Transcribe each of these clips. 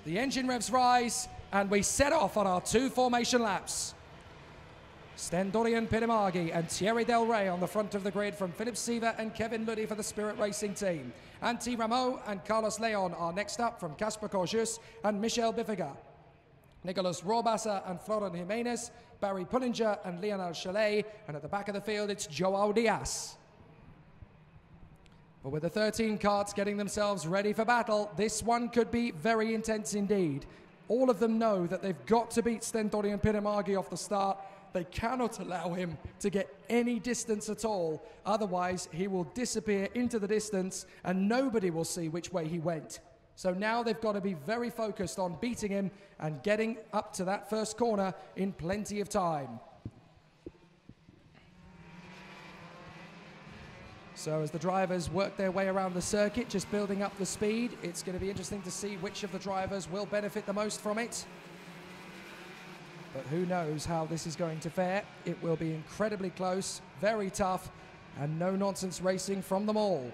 The engine revs rise, and we set off on our 2 formation laps. Stentorian Pirimagi and Thierry Del Rey on the front of the grid from Philippe Siever and Kevin Luddy for the Spirit Racing team. Antti Rameau and Carlos Leon are next up from Casper Corjus and Michel Biffiga. Nicolas Rohrwasser and Florent Jimenez, Barry Pullinger and Lionel Chalet, and at the back of the field it's Joao Diaz. But with the 13 karts getting themselves ready for battle, this one could be very intense indeed. All of them know that they've got to beat Stentorian Pirimagi off the start. They cannot allow him to get any distance at all. Otherwise, he will disappear into the distance and nobody will see which way he went. So now they've got to be very focused on beating him and getting up to that first corner in plenty of time. So as the drivers work their way around the circuit, just building up the speed, it's going to be interesting to see which of the drivers will benefit the most from it. But who knows how this is going to fare. It will be incredibly close, very tough, and no-nonsense racing from them all.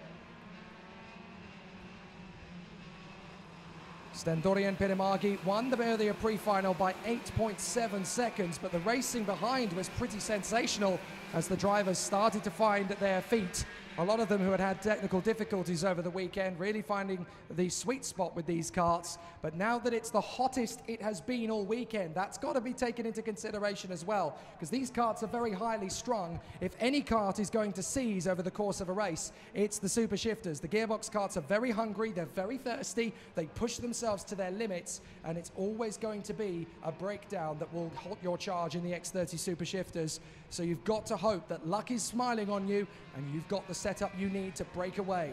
Stentorian Pirimagi won the earlier pre-final by 8.7 seconds, but the racing behind was pretty sensational as the drivers started to find their feet. A lot of them who had had technical difficulties over the weekend, really finding the sweet spot with these karts. But now that it's the hottest it has been all weekend, that's got to be taken into consideration as well, because these karts are very highly strung. If any kart is going to seize over the course of a race, it's the super shifters. The gearbox karts are very hungry, they're very thirsty, they push themselves to their limits, and it's always going to be a breakdown that will halt your charge in the X30 super shifters. So you've got to hope that luck is smiling on you and you've got the setup you need to break away.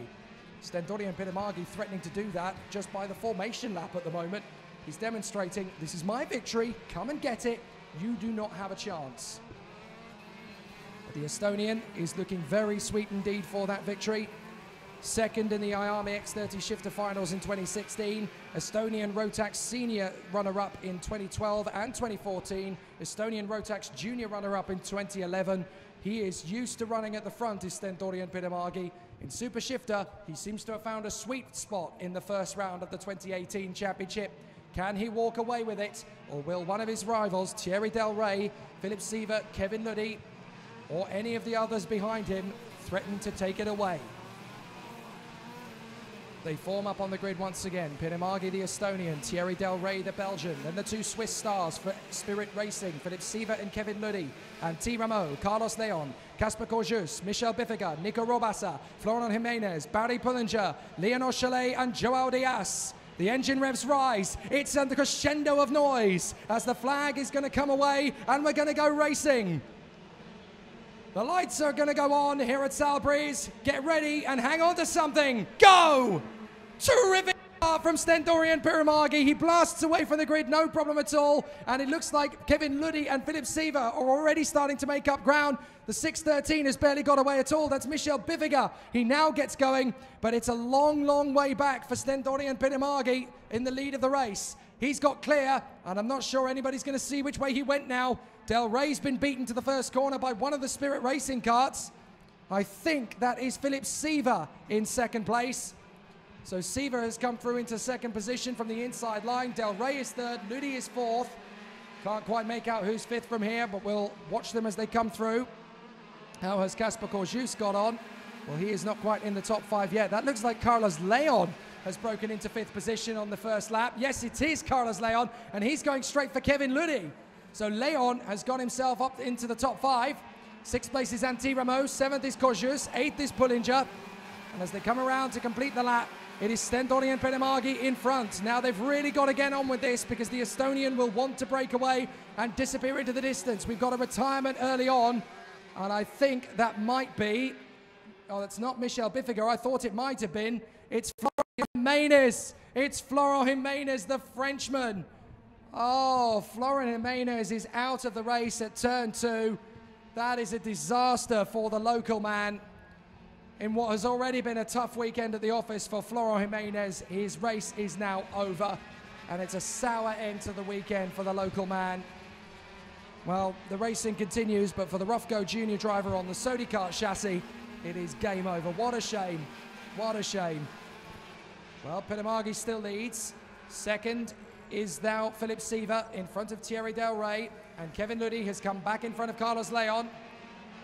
Stentorian Pirimagi threatening to do that just by the formation lap at the moment. He's demonstrating, this is my victory, come and get it, you do not have a chance. The Estonian is looking very sweet indeed for that victory. Second in the IAME X30 Shifter Finals in 2016, Estonian Rotax Senior runner-up in 2012 and 2014, Estonian Rotax Junior runner-up in 2011. He is used to running at the front, is Stentorian Pirimagi. In Super Shifter, he seems to have found a sweet spot in the first round of the 2018 championship. Can he walk away with it, or will one of his rivals, Thierry Del Rey, Philippe Siever, Kevin Luddy, or any of the others behind him, threaten to take it away? They form up on the grid once again. Pirimagi, the Estonian, Thierry Del Rey, the Belgian, then the 2 Swiss stars for Spirit Racing, Philippe Siever and Kevin Luddy, and T. Rameau, Carlos Leon, Casper Corjus, Michel Biffiga, Nico Rohrwasser, Florent Jimenez, Barry Pullinger, Lionel Chalet, and Joao Diaz. The engine revs rise. It's a crescendo of noise as the flag is going to come away and we're going to go racing. The lights are going to go on here at Salbris. Get ready and hang on to something. Go! Terrific start from Stentorian Pirimagi. He blasts away from the grid, no problem at all. And it looks like Kevin Luddy and Philippe Siever are already starting to make up ground. The 613 has barely got away at all. That's Michel Biffiga. He now gets going, but it's a long, long way back for Stentorian Pirimagi in the lead of the race. He's got clear, and I'm not sure anybody's going to see which way he went now. Del Rey's been beaten to the first corner by one of the Spirit Racing karts. I think that is Philippe Siever in second place. So Siever has come through into second position from the inside line. Del Rey is third, Luddy is fourth. Can't quite make out who's fifth from here, but we'll watch them as they come through. How has Casper Corjus got on? Well, he is not quite in the top 5 yet. That looks like Carlos Leon has broken into 5th position on the first lap. Yes, it is Carlos Leon, and he's going straight for Kevin Luddy. So Leon has got himself up into the top 5. 6th place is Antti Rameau, 7th is Corjus, 8th is Pullinger. And as they come around to complete the lap, it is Stentorian Pirimagi in front. Now they've really got to get on with this because the Estonian will want to break away and disappear into the distance. We've got a retirement early on, and I think that might be, oh, that's not Michel Biffiga. I thought it might have been. It's Florent Jimenez. It's Florent Jimenez, the Frenchman. Oh, Florent Jimenez is out of the race at turn 2. That is a disaster for the local man. In what has already been a tough weekend at the office for Florent Jimenez, his race is now over, and it's a sour end to the weekend for the local man. Well, the racing continues, but for the Rofco Junior driver on the Sodi Kart chassis, it is game over. What a shame. What a shame. Well, Pirimagi still leads. Second is now Philippe Siever in front of Thierry Del Rey, and Kevin Ludi has come back in front of Carlos Leon,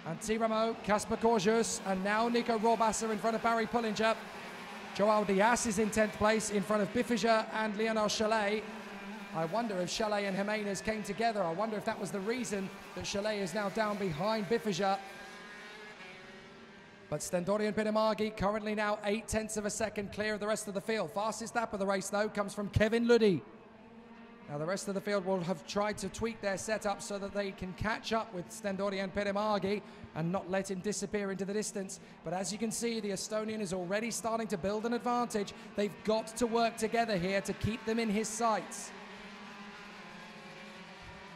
and T. Rameau, Casper Corjus, and now Nico Rohrwasser in front of Barry Pullinger. Joao Diaz is in 10th place in front of Biffiger and Lionel Chalet. I wonder if Chalet and Jimenez came together. I wonder if that was the reason that Chalet is now down behind Biffiger. But Stentorian Pitamagi currently now 0.8 of a second clear of the rest of the field. Fastest lap of the race, though, comes from Kevin Ludi. Now, the rest of the field will have tried to tweak their setup so that they can catch up with Stentorian Pitamagi and not let him disappear into the distance. But as you can see, the Estonian is already starting to build an advantage. They've got to work together here to keep them in his sights.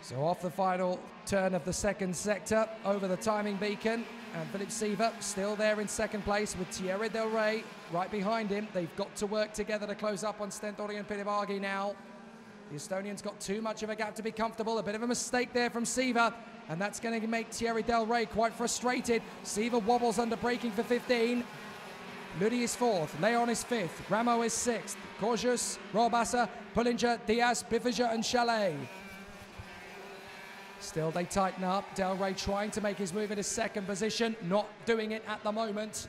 So off the final turn of the second sector, over the timing beacon, and Philippe Siever still there in second place with Thierry Del Rey right behind him. They've got to work together to close up on Stentorian Pitamagi now. The Estonian's got too much of a gap to be comfortable. A bit of a mistake there from Siever, and that's going to make Thierry Del Rey quite frustrated. Siever wobbles under braking for 15. Ludi is 4th, Leon is 5th, Rameau is 6th, Corjus, Rohrwasser, Pullinger, Diaz, Biffiger and Chalet. Still they tighten up. Del Rey trying to make his move in his second position, not doing it at the moment.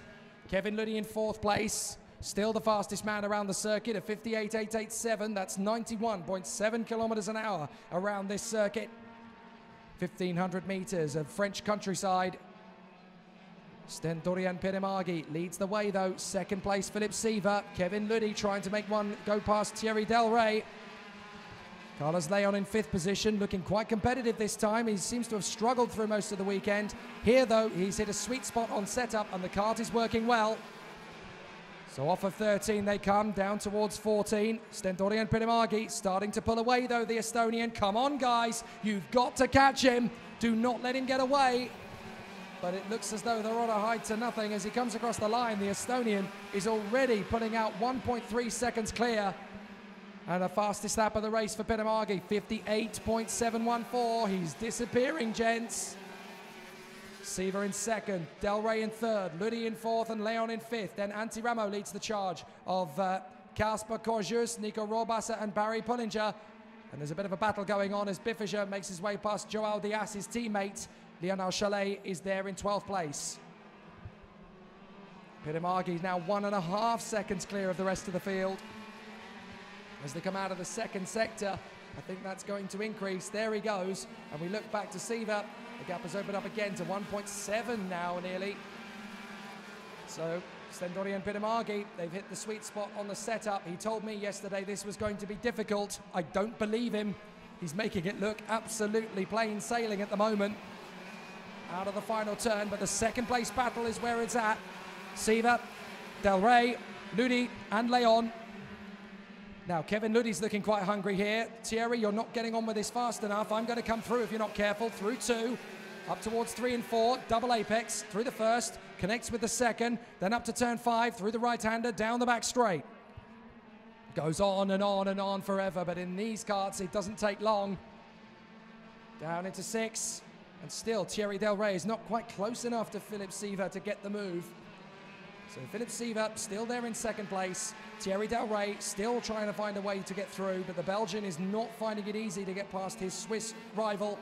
Kevin Ludi in 4th place. Still the fastest man around the circuit at 58.887. That's 91.7 kilometers an hour around this circuit. 1,500 meters of French countryside. Stentorian Pitamagi leads the way though. Second place Philippe Siever. Kevin Ludi trying to make one go past Thierry Del Rey. Carlos Leon in 5th position, looking quite competitive this time. He seems to have struggled through most of the weekend. Here though, he's hit a sweet spot on setup and the kart is working well. So off of 13 they come, down towards 14. Stentorian Pitamagi starting to pull away though, the Estonian. Come on guys, you've got to catch him. Do not let him get away. But it looks as though they're on a hide to nothing as he comes across the line. The Estonian is already putting out 1.3 seconds clear. And the fastest lap of the race for Pitamagi, 58.714. He's disappearing, gents. Siever in 2nd, Del Rey in 3rd, Ludi in 4th, and Leon in 5th. Then Antti Rameau leads the charge of Casper Corjus, Nico Rohrwasser, and Barry Pullinger. And there's a bit of a battle going on as Biffiger makes his way past Joao Diaz, his teammate. Lionel Chalet is there in 12th place. Pitamagi is now 1.5 seconds clear of the rest of the field. As they come out of the second sector, I think that's going to increase. There he goes. And we look back to Siever. The gap has opened up again to 1.7 now, nearly. So, Stentorian Pitamagi, they've hit the sweet spot on the setup. He told me yesterday this was going to be difficult. I don't believe him. He's making it look absolutely plain sailing at the moment. Out of the final turn, but the second place battle is where it's at. Siever, Del Rey, Ludi, and Leon. Now, Kevin Ludi's looking quite hungry here. Thierry, you're not getting on with this fast enough. I'm going to come through if you're not careful. Through 2, up towards 3 and 4. Double apex through the first. Connects with the second. Then up to turn 5 through the right-hander. Down the back straight. Goes on and on and on forever. But in these karts, it doesn't take long. Down into 6. And still, Thierry Del Rey is not quite close enough to Philippe Siever to get the move. So Philippe Siever still there in 2nd place. Thierry Del Rey still trying to find a way to get through, but the Belgian is not finding it easy to get past his Swiss rival.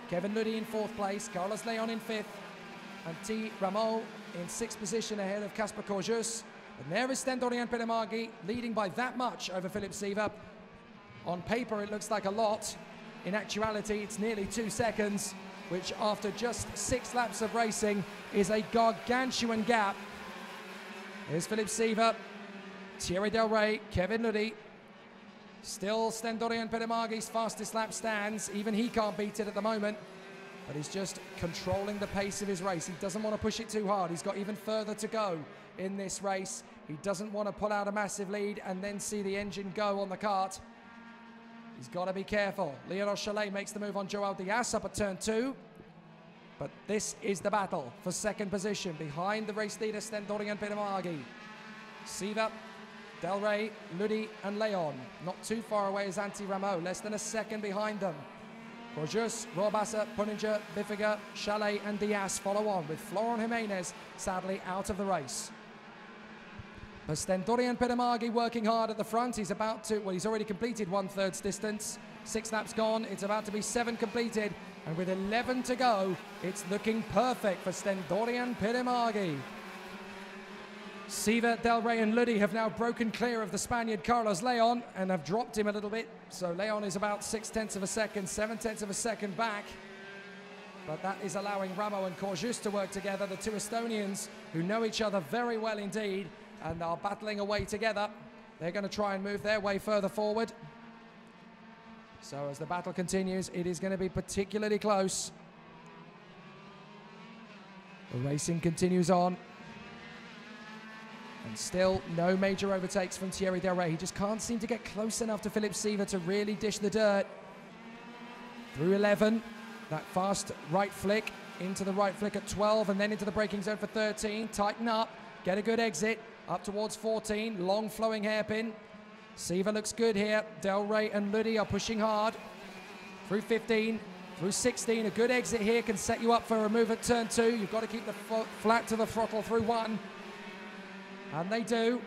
Kevin Ludi in 4th place, Carlos Leon in 5th, and T. Rameau in 6th position ahead of Casper Corjus. And there is Stentorian Pitamagi leading by that much over Philippe Siever. On paper it looks like a lot. In actuality it's nearly 2 seconds, which after just 6 laps of racing is a gargantuan gap. Here's Philippe Siever, Thierry Del Rey, Kevin Ludi. Still Stentorian Pitamagi's fastest lap stands. Even he can't beat it at the moment. But he's just controlling the pace of his race. He doesn't want to push it too hard. He's got even further to go in this race. He doesn't want to pull out a massive lead and then see the engine go on the kart. He's got to be careful. Lionel Chalet makes the move on Joao Diaz up at turn 2. But this is the battle for 2nd position behind the race leader Stentorian Pitamagi. Siever, Del Rey, Ludi and Leon. Not too far away is Antti Rameau, less than a second behind them. Corjus, Rohrwasser, Pullinger, Biffiger, Chalet and Diaz follow on with Florent Jimenez sadly out of the race. But Stendorian Pitamagi working hard at the front. He's about to, well, he's already completed 1/3 distance. 6 laps gone. It's about to be 7 completed. And with 11 to go, it's looking perfect for Stendorian Pitamagi. Siva, Del Rey and Ludi have now broken clear of the Spaniard Carlos Leon and have dropped him a little bit. So Leon is about 0.6 of a second, 0.7 of a second back. But that is allowing Ramo and Corjus to work together, the two Estonians who know each other very well indeed and are battling away together. They're going to try and move their way further forward. So as the battle continues, it is going to be particularly close. The racing continues on. And still no major overtakes from Thierry Del Rey. He just can't seem to get close enough to Philippe Siva to really dish the dirt. Through 11, that fast right flick, into the right flick at 12 and then into the braking zone for 13. Tighten up, get a good exit, up towards 14, long flowing hairpin. Siva looks good here. Del Rey and Ludi are pushing hard. Through 15, through 16, a good exit here can set you up for a move at turn 2. You've got to keep the foot flat to the throttle through 1. And they do.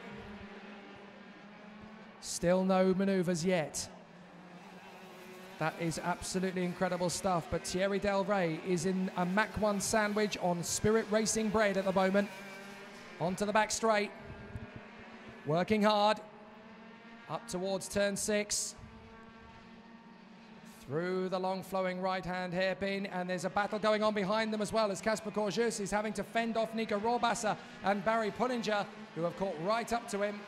Still no maneuvers yet. That is absolutely incredible stuff. But Thierry Del Rey is in a Mach 1 sandwich on Spirit Racing bread at the moment. Onto the back straight. Working hard. Up towards turn 6. Through the long flowing right hand hairpin, and there's a battle going on behind them as well as Casper Corjus is having to fend off Nico Rohrwasser and Barry Pullinger, who have caught right up to him.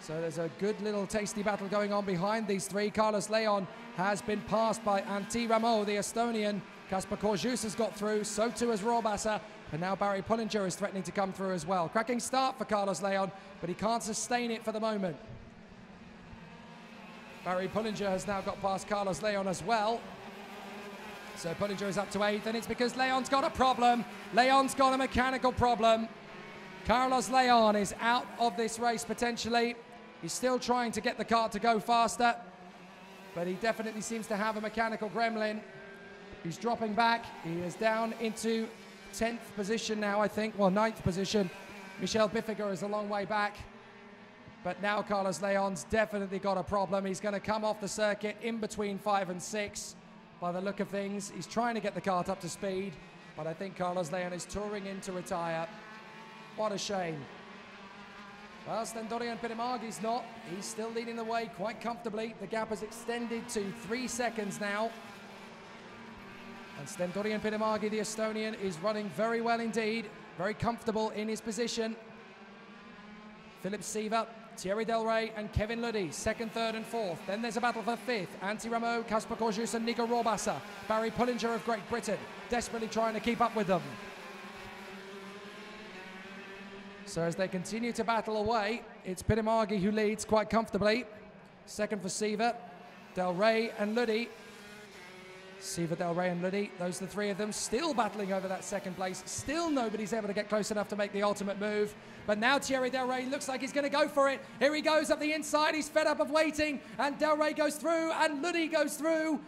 So there's a good little tasty battle going on behind these three. Carlos Leon has been passed by Antti Rameau, the Estonian. Casper Corjus has got through, so too has Rohrwasser, and now Barry Pullinger is threatening to come through as well. Cracking start for Carlos Leon, but he can't sustain it for the moment. Barry Pullinger has now got past Carlos Leon as well. So Pullinger is up to 8th, and it's because Leon's got a problem. Leon's got a mechanical problem. Carlos Leon is out of this race potentially. He's still trying to get the car to go faster, but he definitely seems to have a mechanical gremlin. He's dropping back. He is down into 10th position now, I think. Well, 9th position. Michel Biffiger is a long way back. But now Carlos Leon's definitely got a problem. He's going to come off the circuit in between 5 and 6 by the look of things. He's trying to get the kart up to speed, but I think Carlos Leon is touring in to retire. What a shame. Well, Stendorian Pitamagi's not. He's still leading the way quite comfortably. The gap has extended to 3 seconds now. And Stendorian Pitamagi, the Estonian, is running very well indeed. Very comfortable in his position. Philippe Siva, Thierry Del Rey and Kevin Ludi, 2nd, 3rd and 4th. Then there's a battle for 5th. Antti Rameau, Casper Corjus and Nico Rohrwasser. Barry Pullinger of Great Britain, desperately trying to keep up with them. So as they continue to battle away, it's Pitamagi who leads quite comfortably. 2nd for Siva, Del Rey and Ludi. Siva, Del Rey and Ludi, those are the 3 of them, still battling over that 2nd place. Still nobody's able to get close enough to make the ultimate move. But now Thierry Del Rey looks like he's going to go for it. Here he goes up the inside. He's fed up of waiting. And Del Rey goes through and Ludi goes through.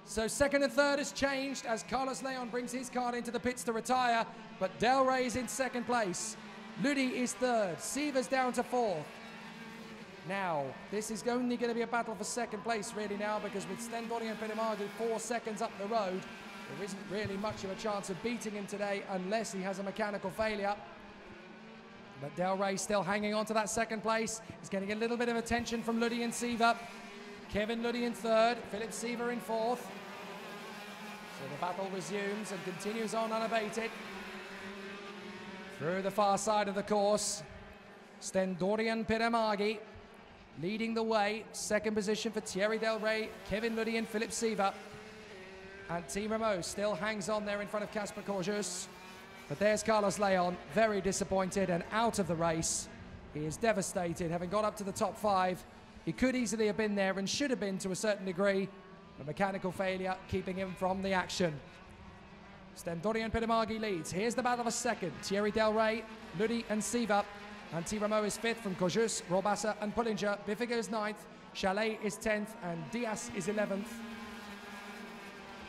So 2nd and 3rd has changed as Carlos Leon brings his car into the pits to retire. But Del Rey is in 2nd place. Ludi is 3rd. Siva's down to 4th. Now, this is only going to be a battle for 2nd place really now, because with Stendorian Pitamagi 4 seconds up the road, there isn't really much of a chance of beating him today unless he has a mechanical failure. But Del Rey still hanging on to that 2nd place. He's getting a little bit of attention from Ludi and Siva. Kevin Ludi in 3rd, Philippe Siva in 4th. So the battle resumes and continues on unabated. Through the far side of the course, Stendorian Pitamagi leading the way. 2nd position for Thierry Del Rey, Kevin Ludi and Philippe Siva. And Team Rameau still hangs on there in front of Casper Corjus. But there's Carlos Leon, very disappointed and out of the race. He is devastated, having got up to the top 5. He could easily have been there and should have been to a certain degree. A mechanical failure keeping him from the action. Stendorian Pitamagi leads. Here's the battle for 2nd. Thierry Del Rey, Ludi and Siva. Antti Rameau is 5th from Corjus, Rohrwasser and Pullinger. Biffiger is 9th, Chalet is 10th and Diaz is 11th.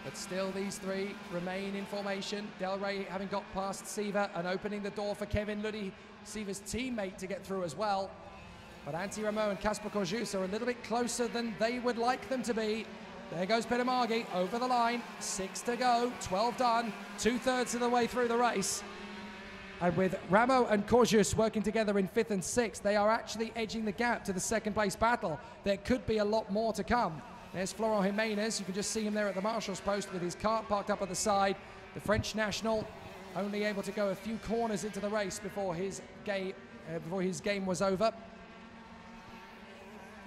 But still, these three remain in formation. Del Rey having got past Siva and opening the door for Kevin Luddy, Siva's teammate, to get through as well. But Antti Rameau and Kasper Korjus are a little bit closer than they would like them to be. There goes Peter Marghi over the line. 6 to go, 12 done, 2/3 of the way through the race. And with Rameau and Korjus working together in 5th and 6th, they are actually edging the gap to the second place battle. There could be a lot more to come. There's Florent Jimenez. You can just see him there at the marshal's post with his cart parked up at the side. The French national only able to go a few corners into the race before his game was over.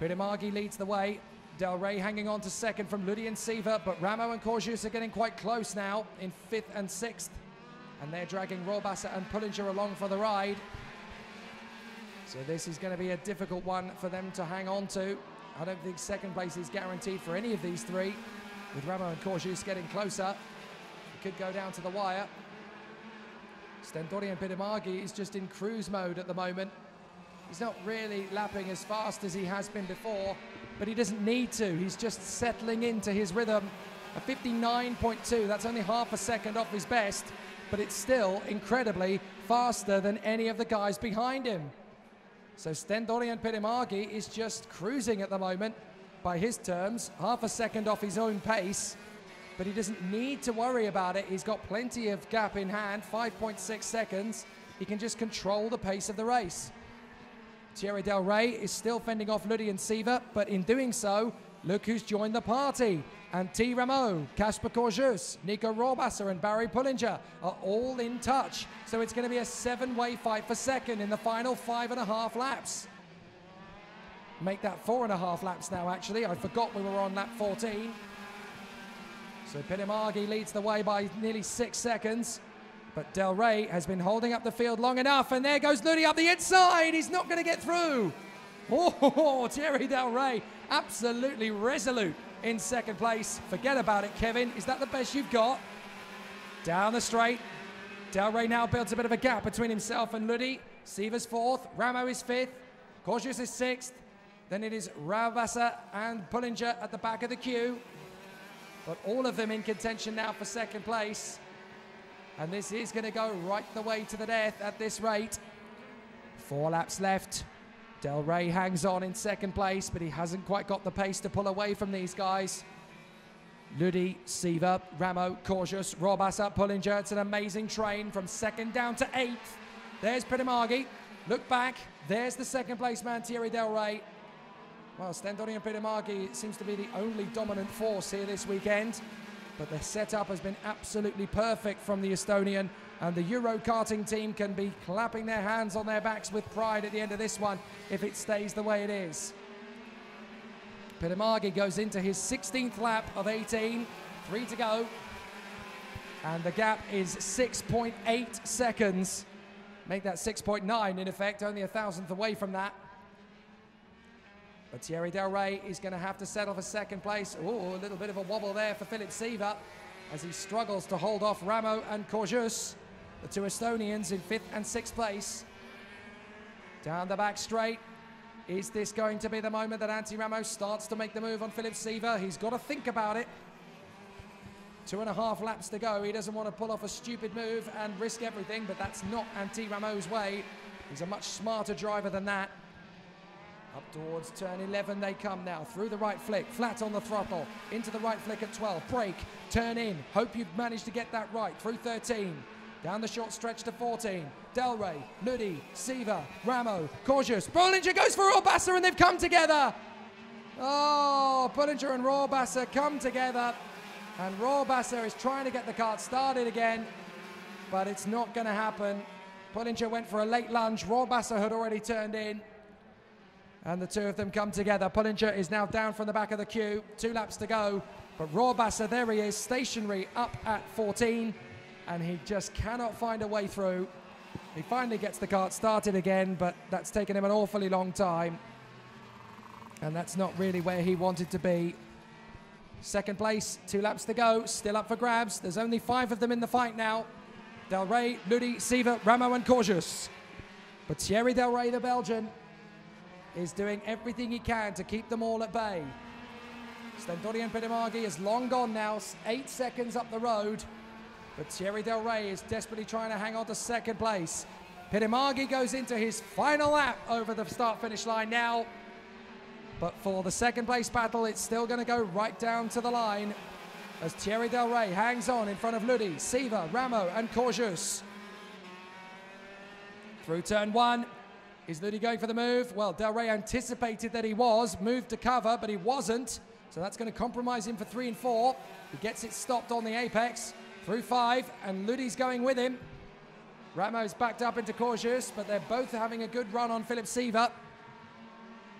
Peter Marghi leads the way. Del Rey hanging on to second from Luddy and Siva, but Rameau and Korjus are getting quite close now in 5th and 6th. And they're dragging Rohrwasser and Pullinger along for the ride. So this is going to be a difficult one for them to hang on to. I don't think second place is guaranteed for any of these three. With Rameau and Korjus getting closer, it could go down to the wire. Stentorian Peter Marghi is just in cruise mode at the moment. He's not really lapping as fast as he has been before, but he doesn't need to. He's just settling into his rhythm. A 59.2, that's only half a second off his best, but it's still incredibly faster than any of the guys behind him. So Stentorian Peter Marghi is just cruising at the moment by his terms, half a second off his own pace, but he doesn't need to worry about it. He's got plenty of gap in hand, 5.6 seconds. He can just control the pace of the race. Thierry Del Rey is still fending off Luddy and Siva, but in doing so, look who's joined the party. Antti Rameau, Kasper Korjus, Nico Rohrwasser and Barry Pullinger are all in touch. So it's going to be a 7-way fight for second in the final 5.5 laps. Make that 4.5 laps now, actually. I forgot we were on lap 14. So Peter Marghi leads the way by nearly 6 seconds. But Del Rey has been holding up the field long enough, and there goes Luddy up the inside. He's not going to get through. Oh, Thierry Del Rey, absolutely resolute in second place. Forget about it, Kevin. Is that the best you've got? Down the straight. Del Rey now builds a bit of a gap between himself and Luddy. Siva's 4th, Rameau is 5th, Korjus is 6th. Then it is Rohrwasser and Pullinger at the back of the queue. But all of them in contention now for second place. And this is going to go right the way to the death at this rate. 4 laps left. Del Rey hangs on in second place, but he hasn't quite got the pace to pull away from these guys. Luddy, Siva, Rameau, Korjus, Rohrwasser, Pullinger. It's an amazing train from 2nd down to 8th. There's Peter Marghi. Look back. There's the second place man, Thierry Del Rey. Well, Stentorian Peter Marghi seems to be the only dominant force here this weekend. But the setup has been absolutely perfect from the Estonian, and the Euro karting team can be clapping their hands on their backs with pride at the end of this one if it stays the way it is. Peter Marghi goes into his 16th lap of 18, 3 to go, and the gap is 6.8 seconds. Make that 6.9 in effect, only 1,000th away from that. But Thierry Del Rey is going to have to settle for second place. Oh, a little bit of a wobble there for Philipp Siva as he struggles to hold off Rameau and Korjus, the two Estonians in 5th and 6th place. Down the back straight. Is this going to be the moment that Antti Rameau starts to make the move on Philipp Siva? He's got to think about it. 2.5 laps to go. He doesn't want to pull off a stupid move and risk everything, but that's not Antti Rameau's way. He's a much smarter driver than that. Up towards turn 11 they come now, through the right flick, flat on the throttle, into the right flick at 12, brake, turn in, hope you've managed to get that right, through 13, down the short stretch to 14, Del Rey, Luddy, Siva, Rameau, Korjus, Pullinger goes for Rohrwasser and they've come together! Oh, Pullinger and Rohrwasser come together, and Rohrwasser is trying to get the kart started again, but it's not going to happen. Pullinger went for a late lunge, Rohrwasser had already turned in, and the two of them come together. Pullinger is now down from the back of the queue. 2 laps to go. But Rohrwasser, there he is, stationary up at 14. And he just cannot find a way through. He finally gets the kart started again, but that's taken him an awfully long time. And that's not really where he wanted to be. Second place, 2 laps to go. Still up for grabs. There's only 5 of them in the fight now. Del Rey, Luddy, Siva, Rameau and Korjus. But Thierry Del Rey, the Belgian, is doing everything he can to keep them all at bay. Stentorian Pirimagi is long gone now, 8 seconds up the road. But Thierry Del Rey is desperately trying to hang on to second place. Pirimagi goes into his final lap over the start-finish line now. But for the second place battle, it's still going to go right down to the line as Thierry Del Rey hangs on in front of Ludi, Siva, Ramo and Corjus. Through turn 1, is Ludi going for the move? Well, Del Rey anticipated that he was, moved to cover, but he wasn't. So that's going to compromise him for 3 and 4. He gets it stopped on the apex. Through 5, and Ludi's going with him. Ramo's backed up into Corjus, but they're both having a good run on Philip Siva.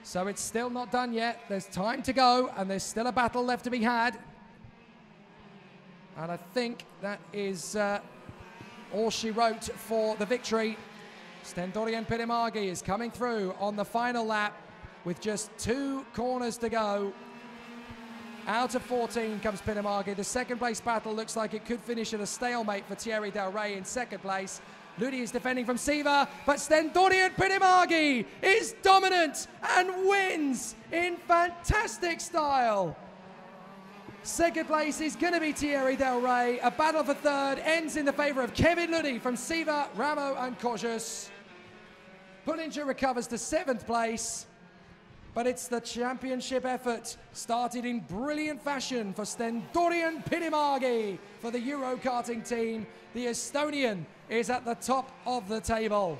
So it's still not done yet. There's time to go, and there's still a battle left to be had. And I think that is all she wrote for the victory. Stentorian Pirimagi is coming through on the final lap with just 2 corners to go. Out of 14 comes Pirimagi. The second place battle looks like it could finish at a stalemate for Thierry Del Rey in second place. Ludi is defending from Siva, but Stentorian Pirimagi is dominant and wins in fantastic style. Second place is going to be Thierry Del Rey. A battle for third ends in the favour of Kevin Ludi from Siva, Ramo and Corjus. Pullinger recovers to 7th place. But it's the championship effort started in brilliant fashion for Stentorian Pirimagi for the Euro karting team. The Estonian is at the top of the table.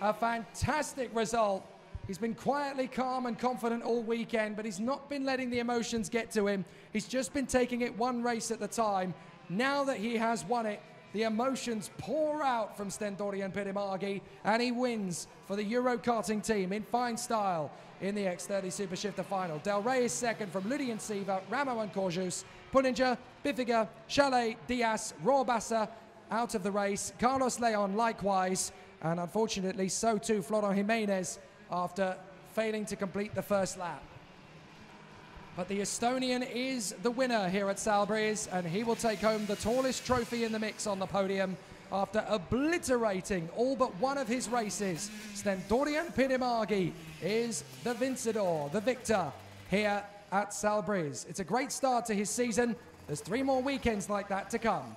A fantastic result. He's been quietly calm and confident all weekend, but he's not been letting the emotions get to him. He's just been taking it one race at a time. Now that he has won it, the emotions pour out from Stentorian Pirimagi, and he wins for the Euro karting team in fine style in the X30 Super Shifter final. Del Rey is second from Ludi and Siva, Ramo and Corjus, Pullinger, Bifiga, Chalet, Diaz, Rorbassa out of the race. Carlos Leon likewise, and unfortunately so too Florent Jimenez after failing to complete the first lap. But the Estonian is the winner here at Salbris, and he will take home the tallest trophy in the mix on the podium after obliterating all but one of his races. Stentorian Pirimagi is the Vincedor, the victor here at Salbris. It's a great start to his season. There's 3 more weekends like that to come.